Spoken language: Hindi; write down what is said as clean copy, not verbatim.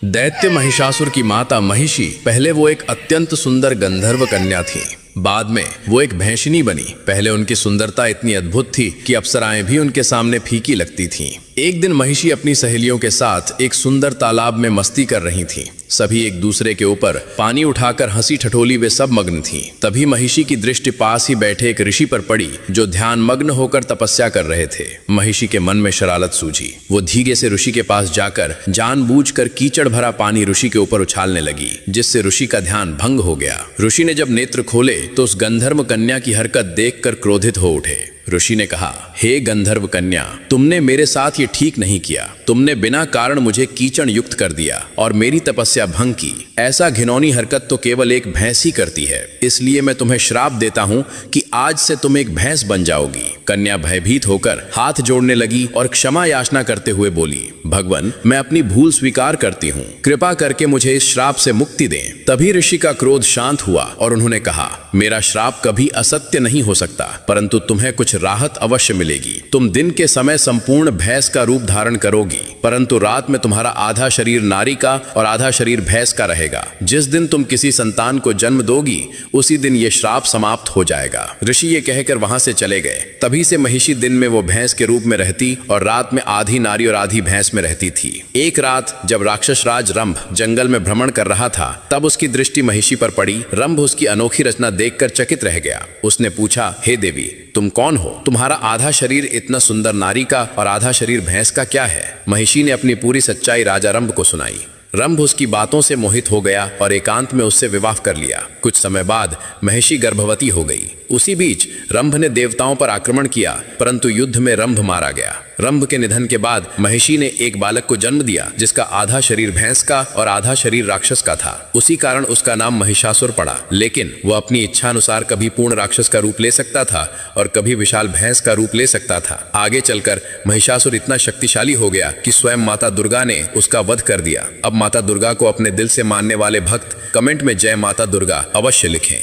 दैत्य महिषासुर की माता महिषी पहले वो एक अत्यंत सुंदर गंधर्व कन्या थी। बाद में वो एक भैंसिनी बनी। पहले उनकी सुंदरता इतनी अद्भुत थी कि अप्सराएं भी उनके सामने फीकी लगती थीं। एक दिन महिषी अपनी सहेलियों के साथ एक सुंदर तालाब में मस्ती कर रही थीं। सभी एक दूसरे के ऊपर पानी उठाकर हंसी ठठोली वे सब मग्न थीं। तभी महिषी की दृष्टि पास ही बैठे एक ऋषि पर पड़ी जो ध्यान मग्न होकर तपस्या कर रहे थे। महिषी के मन में शरारत सूझी। वो धीरे से ऋषि के पास जाकर जानबूझकर कीचड़ भरा पानी ऋषि के ऊपर उछालने लगी, जिससे ऋषि का ध्यान भंग हो गया। ऋषि ने जब नेत्र खोले तो उस गंधर्व कन्या की हरकत देखकर क्रोधित हो उठे। ऋषि ने कहा, हे गंधर्व कन्या, तुमने मेरे साथ ये ठीक नहीं किया। तुमने बिना कारण मुझे कीचड़ युक्त कर दिया और मेरी तपस्या भंग की। ऐसा घिनौनी हरकत तो केवल एक भैंस ही करती है। इसलिए मैं तुम्हें श्राप देता हूँ कि आज से तुम एक भैंस बन जाओगी। कन्या भयभीत होकर हाथ जोड़ने लगी और क्षमा याचना करते हुए बोली, भगवान, मैं अपनी भूल स्वीकार करती हूँ। कृपा करके मुझे इस श्राप से मुक्ति दें। तभी ऋषि का क्रोध शांत हुआ और उन्होंने कहा, मेरा श्राप कभी असत्य नहीं हो सकता, परंतु तुम्हें कुछ राहत अवश्य मिलेगी। तुम दिन के समय संपूर्ण भैंस का रूप धारण करोगी, परंतु रात में तुम्हारा आधा शरीर नारी का और आधा शरीर भैंस का रहेगा। जिस दिन तुम किसी संतान को जन्म दोगी उसी दिन ये श्राप समाप्त हो जाएगा। ऋषि ये कहकर वहां से चले गए। तभी से महिषी दिन में वो भैंस के रूप में रहती और रात में आधी नारी और आधी भैंस में रहती थी। एक रात जब राक्षस राज रंभ जंगल में भ्रमण कर रहा था, तब उसकी दृष्टि महिषी पर पड़ी। रंभ उसकी अनोखी रचना देखकर चकित रह गया। उसने पूछा, हे देवी, तुम कौन हो? तुम्हारा आधा शरीर इतना सुंदर नारी का और आधा शरीर भैंस का क्या है? महिषी ने अपनी पूरी सच्चाई राजा रंभ को सुनाई। रंभ उसकी बातों से मोहित हो गया और एकांत में उससे विवाह कर लिया। कुछ समय बाद महिषी गर्भवती हो गई। उसी बीच रंभ ने देवताओं पर आक्रमण किया, परंतु युद्ध में रंभ मारा गया। रंभ के निधन के बाद महिषी ने एक बालक को जन्म दिया, जिसका आधा शरीर भैंस का और आधा शरीर राक्षस का था। उसी कारण उसका नाम महिषासुर पड़ा। लेकिन वह अपनी इच्छा अनुसार कभी पूर्ण राक्षस का रूप ले सकता था और कभी विशाल भैंस का रूप ले सकता था। आगे चलकर महिषासुर इतना शक्तिशाली हो गया कि स्वयं माता दुर्गा ने उसका वध कर दिया। अब माता दुर्गा को अपने दिल से मानने वाले भक्त कमेंट में जय माता दुर्गा अवश्य लिखें।